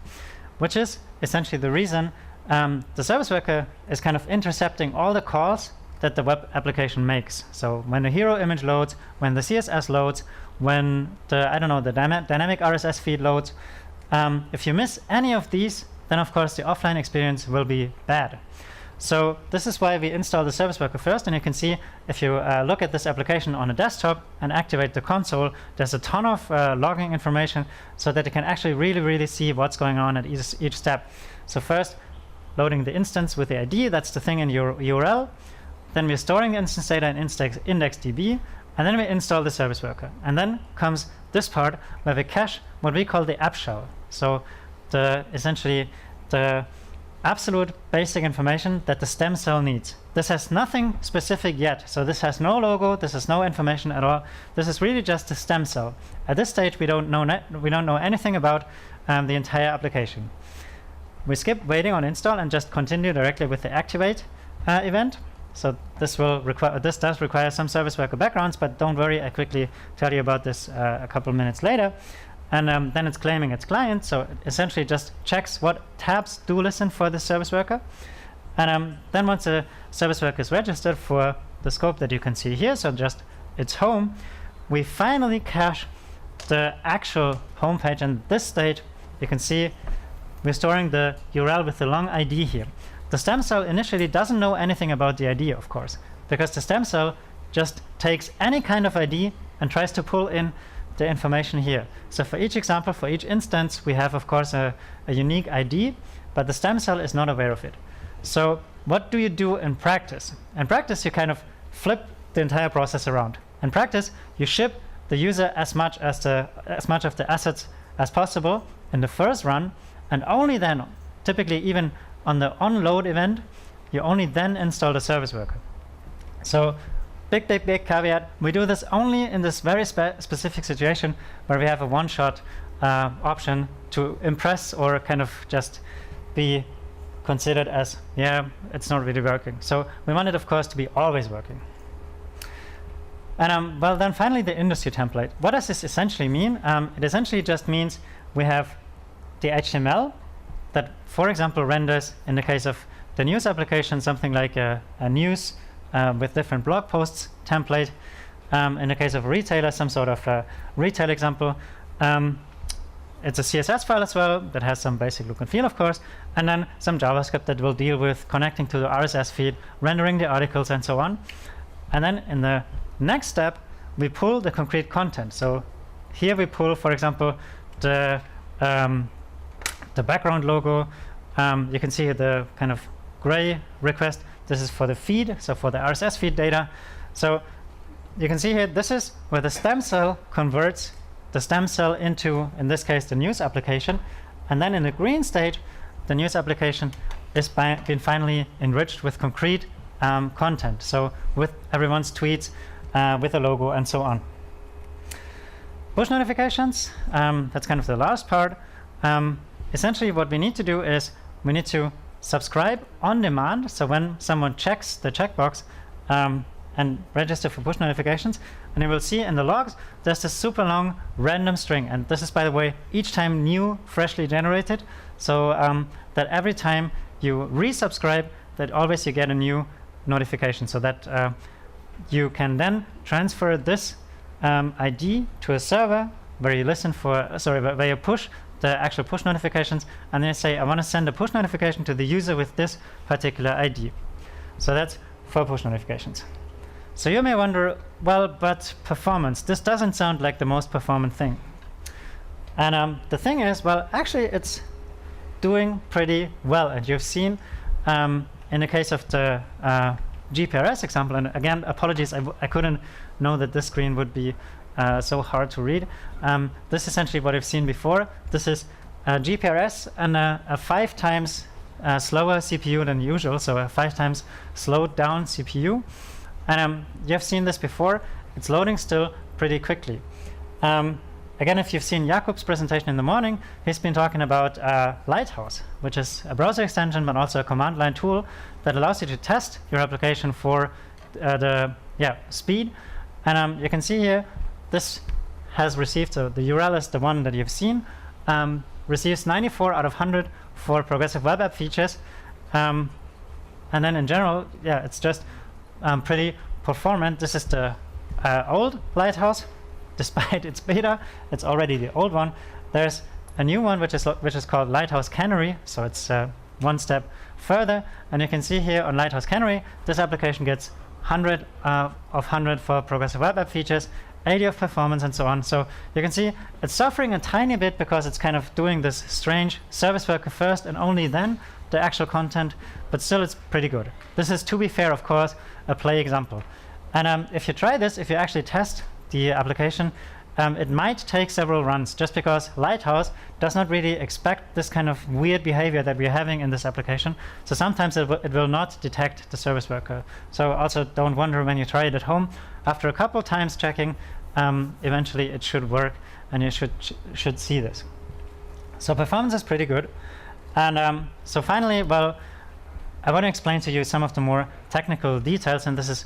which is essentially the reason the service worker is kind of intercepting all the calls that the web application makes. So when the hero image loads, when the CSS loads, when the, I don't know, the dynamic RSS feed loads, if you miss any of these, then of course the offline experience will be bad. So this is why we install the service worker first, and you can see if you look at this application on a desktop and activate the console, there's a ton of logging information so that you can actually really see what's going on at each step. So first, loading the instance with the ID, that's the thing in your URL. Then we're storing the instance data in IndexedDB, and then we install the service worker. And then comes this part where we cache what we call the app shell. So essentially the absolute basic information that the stem cell needs. This has nothing specific yet. So this has no logo, this has no information at all. This is really just a stem cell. At this stage, we don't know anything about the entire application. We skip waiting on install and just continue directly with the activate event. So this does require some service worker backgrounds, but don't worry, I quickly tell you about this a couple minutes later. And then it's claiming its client, so it essentially just checks what tabs do listen for the service worker. And then once the service worker is registered for the scope that you can see here, so just its home, we finally cache the actual home page. And this state, you can see we're storing the URL with the long ID here. The stem cell initially doesn't know anything about the ID, of course, because the stem cell just takes any kind of ID and tries to pull in the information here. So for each example, for each instance, we have, of course, a unique ID, but the stem cell is not aware of it. So what do you do in practice? In practice, you kind of flip the entire process around. In practice, you ship the user as much of the assets as possible in the first run, and only then, typically even on the onload event, you only then install the service worker. So big caveat, we do this only in this very specific situation where we have a one-shot option to impress or kind of just be considered as, yeah, it's not really working. So we want it, of course, to be always working. And well, then finally the industry template. What does this essentially mean? It essentially just means we have the HTML that, for example, renders, in the case of the news application, something like a news with different blog posts template. In the case of a retailer, some sort of retail example. It's a CSS file as well that has some basic look and feel, of course, and then some JavaScript that will deal with connecting to the RSS feed, rendering the articles, and so on. And then in the next step, we pull the concrete content. So here we pull, for example, the background logo. You can see the kind of gray request. This is for the feed, so for the RSS feed data. So you can see here, this is where the stem cell converts the stem cell into, in this case, the news application. And then in the green stage, the news application is been finally enriched with concrete content. So with everyone's tweets, with a logo and so on. Push notifications, that's kind of the last part. Essentially what we need to do is we need to subscribe on demand. So when someone checks the checkbox and register for push notifications, and you will see in the logs, there's this super long random string. And this is, by the way, each time new, freshly generated. So that every time you resubscribe, that always you get a new notification. So that you can then transfer this ID to a server where you listen for, where you push the actual push notifications, and then you say, I want to send a push notification to the user with this particular ID. So that's for push notifications. So you may wonder, well, but performance, this doesn't sound like the most performant thing. And the thing is, well, actually it's doing pretty well. And you've seen in the case of the GPRS example, and again, apologies, I couldn't know that this screen would be so hard to read. This is essentially what I've seen before. This is GPRS and a 5 times slower CPU than usual, so a 5 times slowed down CPU. And you've seen this before. It's loading still pretty quickly. Again, if you've seen Jakub's presentation in the morning, he's been talking about Lighthouse, which is a browser extension, but also a command line tool that allows you to test your application for the speed. And you can see here, this has received, so the URL is the one that you've seen, receives 94 out of 100 for progressive web app features. And then in general, it's just pretty performant. This is the old Lighthouse. Despite its beta, it's already the old one. There's a new one which is called Lighthouse Canary, so it's one step further. And you can see here on Lighthouse Canary, this application gets 100 of 100 for progressive web app features, 80 of performance, and so on. So you can see it's suffering a tiny bit because it's kind of doing this strange service worker first and only then the actual content, but still it's pretty good. This is, to be fair, of course, a play example. And if you try this, if you actually test the application, it might take several runs just because Lighthouse does not really expect this kind of weird behavior that we're having in this application. So sometimes it will not detect the service worker. So also don't wonder when you try it at home. After a couple times checking, eventually it should work and you should see this. So performance is pretty good. And so finally, well, I want to explain to you some of the more technical details, and this is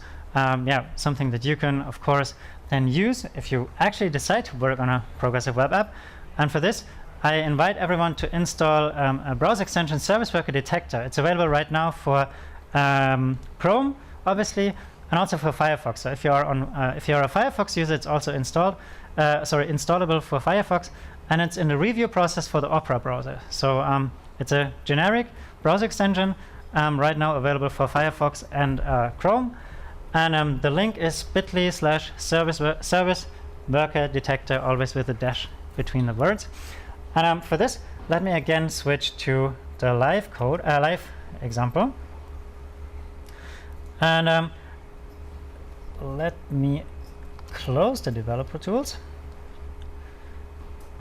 something that you can, of course, then use if you actually decide to work on a progressive web app. And for this, I invite everyone to install a browser extension, Service Worker Detector. It's available right now for Chrome, obviously, and also for Firefox. So if you're a Firefox user, it's also installable for Firefox, and it's in the review process for the Opera browser. So it's a generic browser extension right now available for Firefox and Chrome. And the link is bit.ly/service worker detector, always with a dash between the words. And for this, let me again switch to the live code, live example. And let me close the developer tools.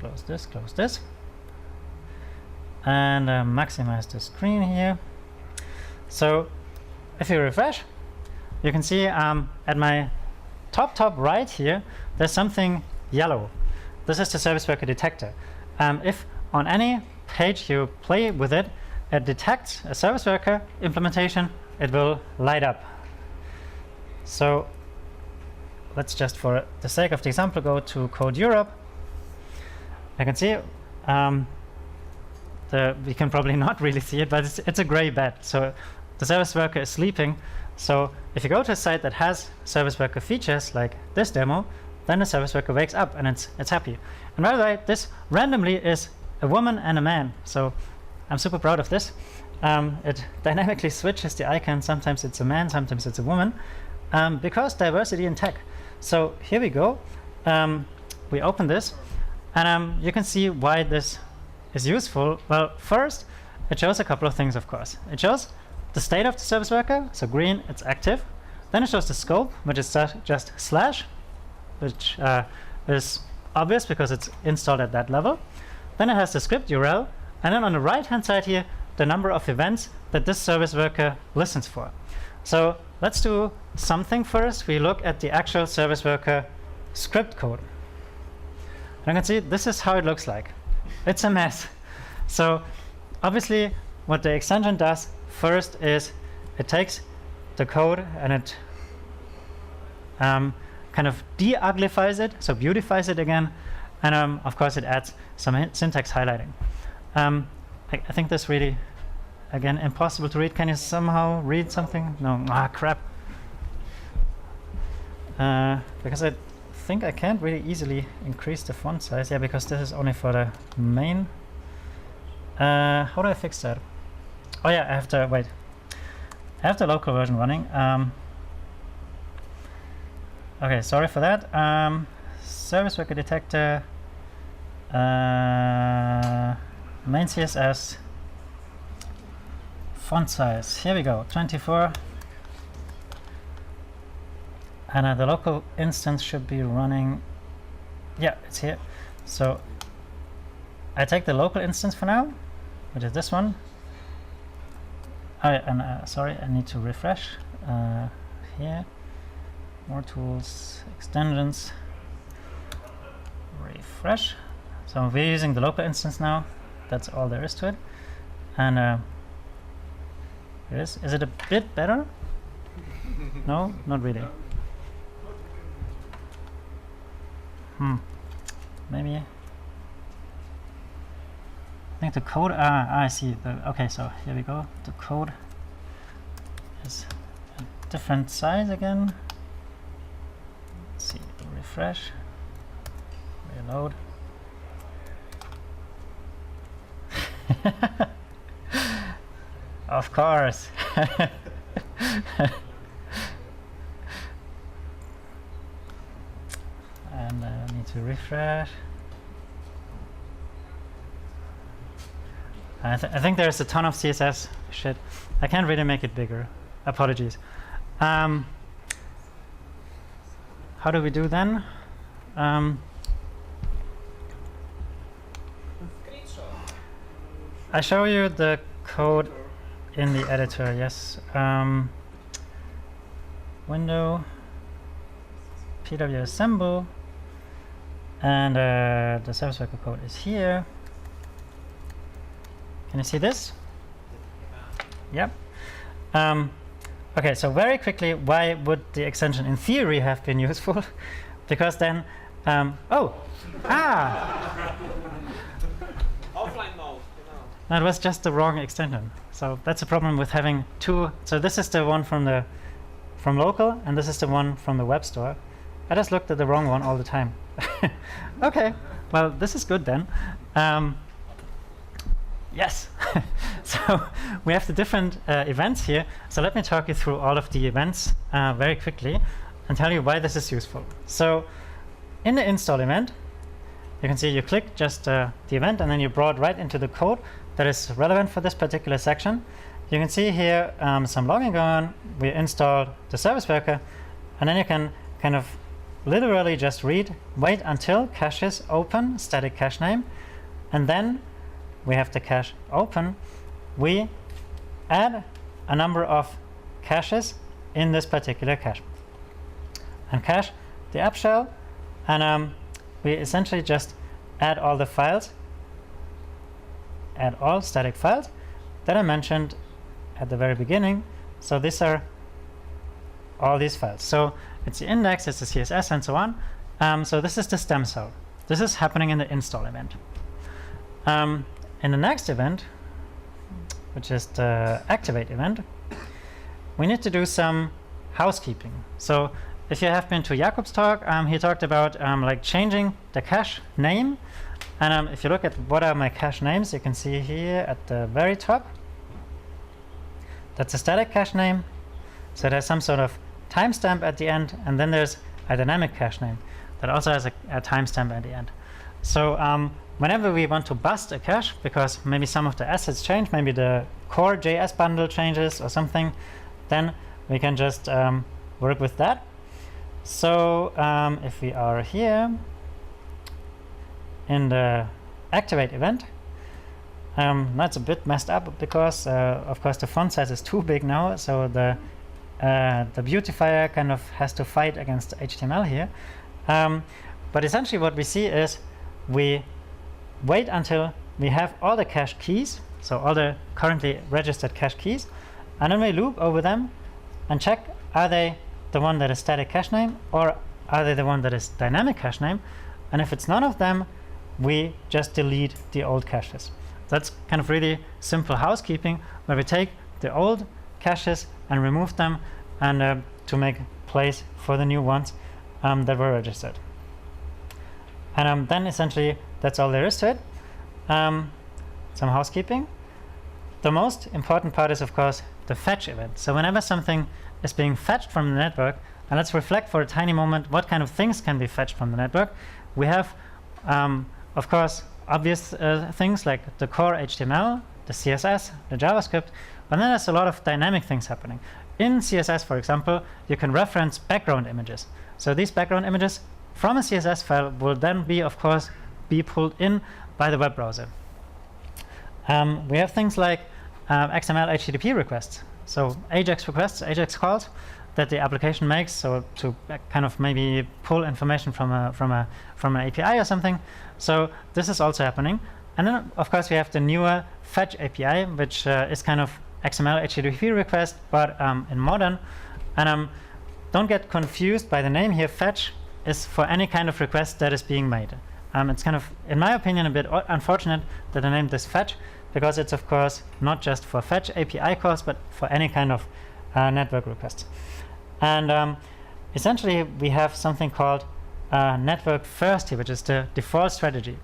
Close this. And maximize the screen here. So if you refresh, you can see at my top right here, there's something yellow. This is the Service Worker Detector. If on any page you play with it, it detects a service worker implementation, it will light up. So let's just, for the sake of the example, go to Code Europe. I can see we can probably not really see it, but it's a gray bed. So the service worker is sleeping. So if you go to a site that has service worker features like this demo, then the service worker wakes up and it's happy. And by the way, this randomly is a woman and a man. So I'm super proud of this. It dynamically switches the icon. Sometimes it's a man, sometimes it's a woman, because diversity in tech. So here we go. We open this, and you can see why this is useful. Well, first, it shows a couple of things, of course. It shows the state of the service worker, so green, it's active. Then it shows the scope, which is just /, which is obvious because it's installed at that level. Then it has the script URL, and then on the right-hand side here, the number of events that this service worker listens for. So let's do something first. We look at the actual service worker script code. And you can see this is how it looks like. It's a mess. So obviously, what the extension does first is it takes the code and it kind of de-uglifies it, so beautifies it again, and of course it adds some syntax highlighting. I think this really, again, impossible to read. Can you somehow read something? No. Ah, crap. Because I think I can't really easily increase the font size. Yeah, because this is only for the main. How do I fix that? Oh yeah, I have to wait. I have the local version running. Okay, sorry for that. Service worker detector, main CSS, font size. Here we go, 24. And the local instance should be running. Yeah, it's here. So I take the local instance for now, which is this one. Sorry, I need to refresh. Here, more tools, extensions, refresh. So we're using the local instance now. That's all there is to it. And it is. Is it a bit better? No, not really. Maybe. I think the code. I see. Okay, so here we go. The code is a different size again. Let's see. Refresh. Reload. Of course. And I need to refresh. I think there's a ton of CSS shit. I can't really make it bigger. Apologies. How do we do then? I show you the code in the editor, yes. Window, PWAssemble, and the service worker code is here. Can you see this? Yep. Okay, so very quickly, why would the extension in theory have been useful? Because then, offline mode. That was just the wrong extension. So that's a problem with having two. So this is the one from local, and this is the one from the web store. I just looked at the wrong one all the time. Okay, well, this is good then. Yes. So we have the different events here. So let me talk you through all of the events very quickly and tell you why this is useful. So in the install event, you can see you click just the event, and then you're brought right into the code that is relevant for this particular section. You can see here some logging on. We installed the service worker, and then you can kind of literally just read, wait until cache is open, static cache name, and then we have the cache open. We add a number of caches in this particular cache, and cache the app shell, and we essentially just add all the files, add all static files that I mentioned at the very beginning. So these are all these files. So it's the index, it's the CSS, and so on. So this is the stem cell. This is happening in the install event. In the next event, which is the activate event, we need to do some housekeeping. So if you have been to Jakob's talk, he talked about like changing the cache name. And if you look at what are my cache names, you can see here at the very top, that's a static cache name. So there's some sort of timestamp at the end, and then there's a dynamic cache name that also has a timestamp at the end. So whenever we want to bust a cache, because maybe some of the assets change, maybe the core JS bundle changes or something, then we can just work with that. So if we are here, in the activate event. That's a bit messed up because, of course, the font size is too big now, so the beautifier kind of has to fight against HTML here. But essentially what we see is we wait until we have all the cache keys, so all the currently registered cache keys, and then we loop over them and check, are they the one that is static cache name, or are they the one that is dynamic cache name? And if it's none of them, we just delete the old caches. That's kind of really simple housekeeping, where we take the old caches and remove them, and to make place for the new ones that were registered. And then essentially that's all there is to it. Some housekeeping. The most important part is, of course, the fetch event. So whenever something is being fetched from the network, and let's reflect for a tiny moment what kind of things can be fetched from the network. We have, of course, obvious things like the core HTML, the CSS, the JavaScript, but then there's a lot of dynamic things happening. In CSS, for example, you can reference background images. So these background images from a CSS file will then be, of course, be pulled in by the web browser. We have things like XML HTTP requests. So AJAX requests, AJAX calls that the application makes, so to kind of maybe pull information from an API or something. So this is also happening. And then, of course, we have the newer fetch API, which is kind of XML HTTP request, but in modern. And don't get confused by the name here. Fetch is for any kind of request that is being made. It's kind of, in my opinion, a bit unfortunate that I named this fetch, because it's, of course, not just for fetch API calls, but for any kind of network requests. And essentially, we have something called network first here, which is the default strategy,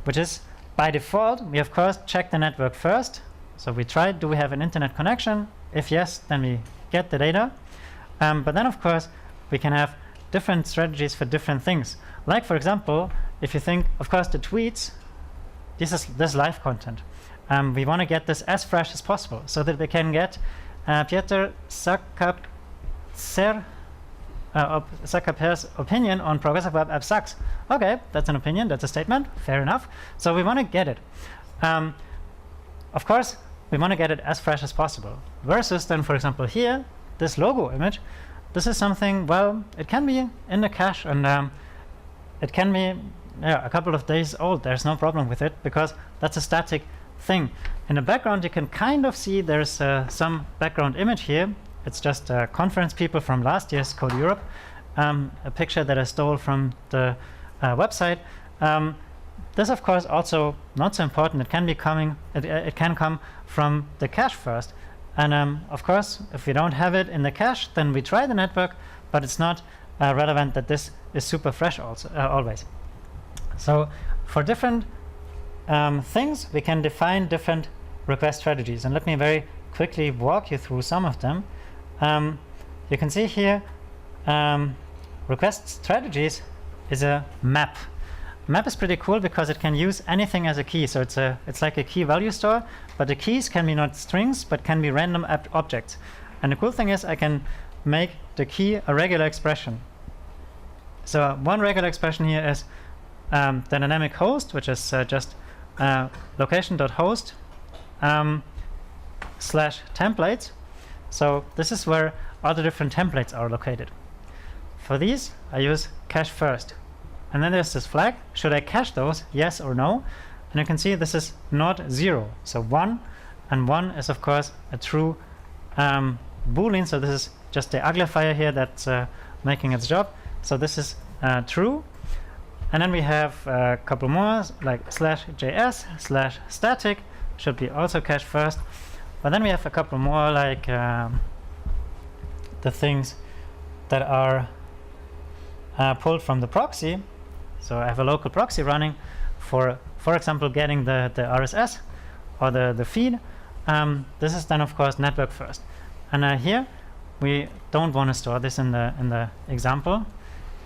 which is by default, we, of course, check the network first. So we try, do we have an internet connection? If yes, then we get the data. But then, of course, we can have different strategies for different things. Like, for example, if you think, of course, the tweets, this live content. We want to get this as fresh as possible so that we can get Pieter Zakkaper's opinion on progressive web app sucks. Okay, that's an opinion, that's a statement, fair enough. So we want to get it. Of course, we want to get it as fresh as possible. Versus then, for example, here, this logo image, this is something, well, it can be in the cache, and it can be a couple of days old. There's no problem with it because that's a static thing. In the background, you can kind of see there's some background image here. It's just conference people from last year's Code Europe, a picture that I stole from the website. This, of course, also not so important. It can be coming. It can come from the cache first, and of course, if we don't have it in the cache, then we try the network. But it's not relevant that this is super fresh also always. So for different things, we can define different request strategies, and let me very quickly walk you through some of them. You can see here, request strategies is a map. Map is pretty cool because it can use anything as a key. So it's like a key value store, but the keys can be not strings, but can be random objects. And the cool thing is I can make the key a regular expression. So one regular expression here is the dynamic host, which is just location.host /templates. So this is where all the different templates are located. For these, I use cache first. And then there's this flag. Should I cache those? Yes or no? And you can see this is not 0. So 1, and 1 is, of course, a true Boolean. So this is just the uglifier here that's making its job. So this is true. And then we have a couple more, like /js/static should be also cached first. But then we have a couple more, like the things that are pulled from the proxy. So I have a local proxy running for example, getting the RSS or the feed. This is then, of course, network first. And here we don't want to store this in the example.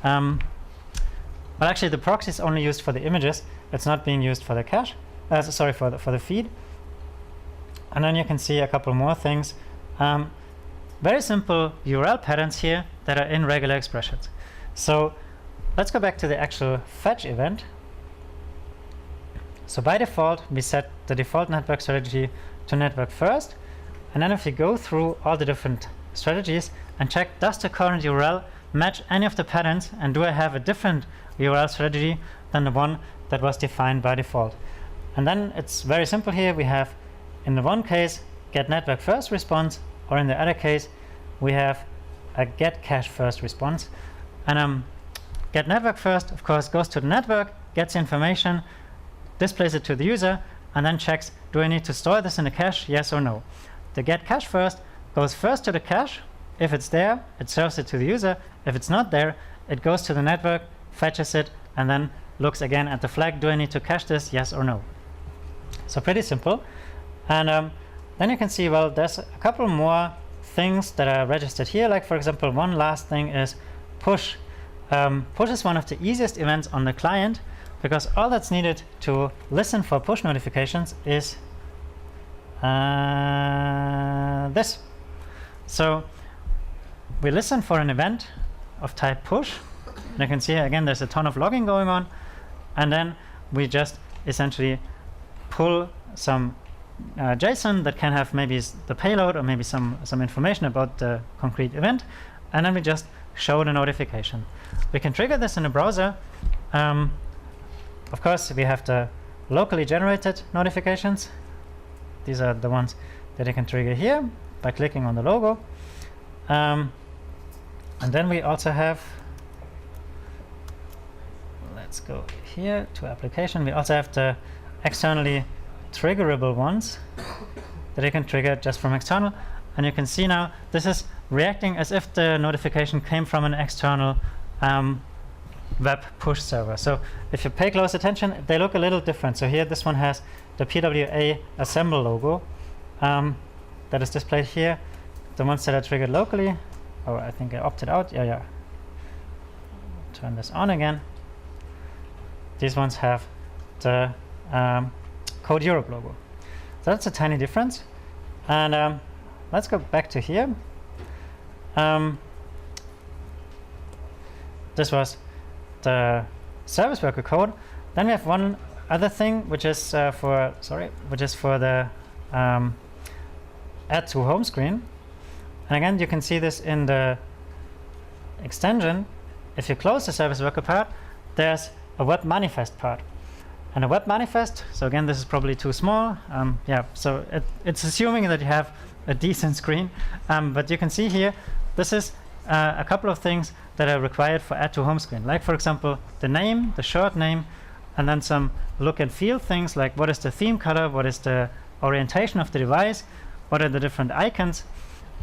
But actually, the proxy is only used for the images. It's not being used for the cache. Sorry, for the feed. And then you can see a couple more things. Very simple URL patterns here that are in regular expressions. So let's go back to the actual fetch event. So by default, we set the default network strategy to network first. And then if you go through all the different strategies and check, does the current URL match any of the patterns, and do I have a different URL strategy than the one that was defined by default? And then it's very simple here. We have, in the one case, get network first response, or in the other case, we have a get cache first response. And get network first, of course, goes to the network, gets information, displays it to the user, and then checks, do I need to store this in the cache, yes or no? The get cache first goes first to the cache. If it's there, it serves it to the user. If it's not there, it goes to the network, fetches it, and then looks again at the flag, do I need to cache this, yes or no? So pretty simple. And then you can see, well, there's a couple more things that are registered here. Like, for example, one last thing is push. Push is one of the easiest events on the client, because all that's needed to listen for push notifications is this. So we listen for an event of type push. And you can see again, there's a ton of logging going on. And then we just essentially pull some JSON that can have maybe the payload or maybe some information about the concrete event. And then we just show the notification. We can trigger this in the browser. Of course, we have the locally generated notifications. These are the ones that you can trigger here by clicking on the logo. And then we also have, let's go here to application. We also have the externally triggerable ones that you can trigger just from external. And you can see now this is reacting as if the notification came from an external web push server. So if you pay close attention, they look a little different. So here, this one has the PWAssemble logo that is displayed here. The ones that are triggered locally, oh, I think I opted out. Yeah. Turn this on again. These ones have the Code Europe logo. So that's a tiny difference. And let's go back to here. This was the service worker code. Then we have one other thing, which is for the add to home screen. And again, you can see this in the extension. If you close the service worker part, there's a web manifest part. And a web manifest, so again, this is probably too small. So it's assuming that you have a decent screen. But you can see here, this is a couple of things that are required for add to home screen. Like, for example, the name, the short name, and then some look and feel things like what is the theme color, what is the orientation of the device, what are the different icons.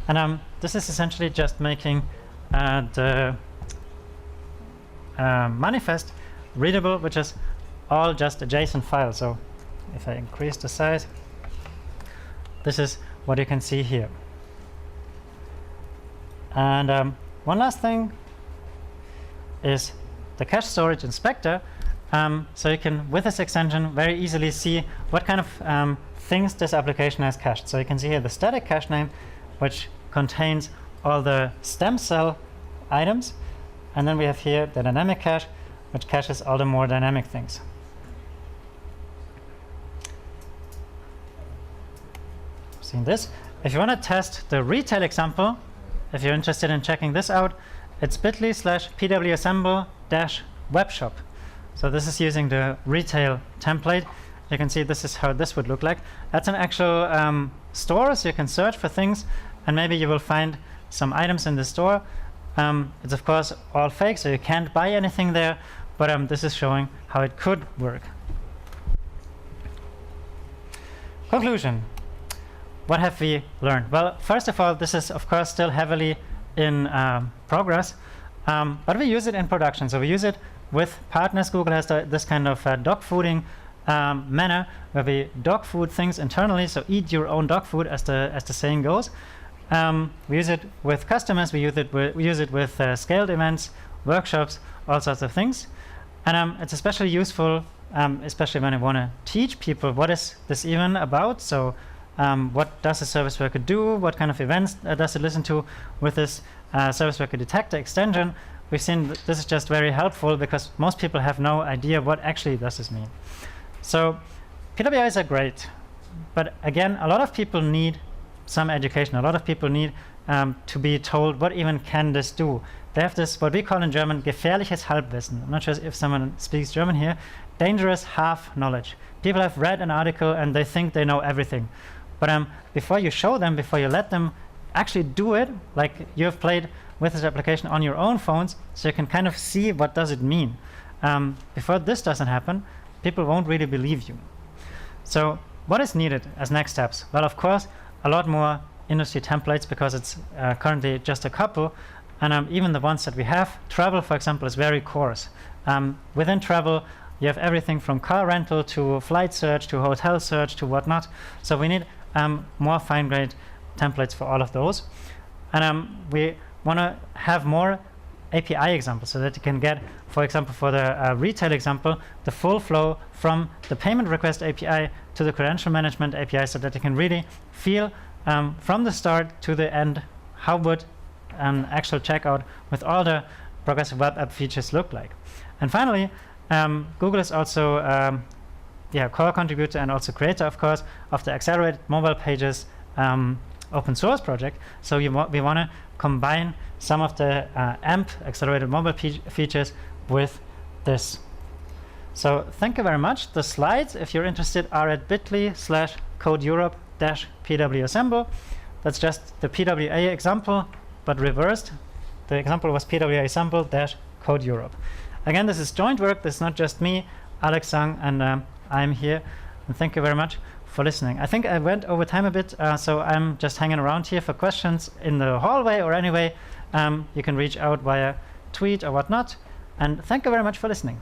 And this is essentially just making the manifest readable, which is all just a JSON file. So if I increase the size, this is what you can see here. And one last thing is the cache storage inspector. So you can, with this extension, very easily see what kind of things this application has cached. So you can see here the static cache name, which contains all the stem cell items. And then we have here the dynamic cache, which caches all the more dynamic things. Seen this. If you want to test the retail example, if you're interested in checking this out, it's bit.ly/PWAssemble-webshop. So this is using the retail template. You can see this is how this would look like. That's an actual store, so you can search for things, and maybe you will find some items in the store. It's of course all fake, so you can't buy anything there, but this is showing how it could work. Conclusion. What have we learned? Well, first of all, this is of course still heavily in progress, but we use it in production. So we use it with partners. Google has this kind of dog fooding manner where we dog food things internally. So eat your own dog food, as the saying goes. We use it with customers. We use it with scaled events, workshops, all sorts of things. And it's especially useful, especially when I want to teach people what is this even about. So what does a service worker do? What kind of events does it listen to with this service worker detector extension? We've seen this is just very helpful because most people have no idea what actually does this mean. So PWAs are great, but again, a lot of people need some education. A lot of people need to be told what even can this do. They have this, what we call in German, gefährliches Halbwissen. I'm not sure if someone speaks German here. Dangerous half knowledge. People have read an article and they think they know everything. But before you show them, before you let them actually do it, like you have played with this application on your own phones, so you can kind of see what does it mean. Before this doesn't happen, people won't really believe you. So what is needed as next steps? Well, of course, a lot more industry templates, because it's currently just a couple. And even the ones that we have, travel, for example, is very coarse. Within travel, you have everything from car rental to flight search to hotel search to whatnot. So we need more fine-grained templates for all of those. And we want to have more API examples so that you can get, for example, for the retail example, the full flow from the payment request API to the credential management API, so that you can really feel from the start to the end how would an actual checkout with all the progressive web app features look like. And finally, Google is also core contributor and also creator, of course, of the accelerated mobile pages open source project. So we want to combine some of the AMP accelerated mobile features with this. So thank you very much. The slides, if you're interested, are at bit.ly/codeeurope-PWAssemble. That's just the PWA example, but reversed. The example was PWAssemble-codeeurope. Again, this is joint work. This is not just me, Alex Sang, and I'm here. And thank you very much for listening. I think I went over time a bit, so I'm just hanging around here for questions in the hallway or anyway. You can reach out via tweet or whatnot. And thank you very much for listening.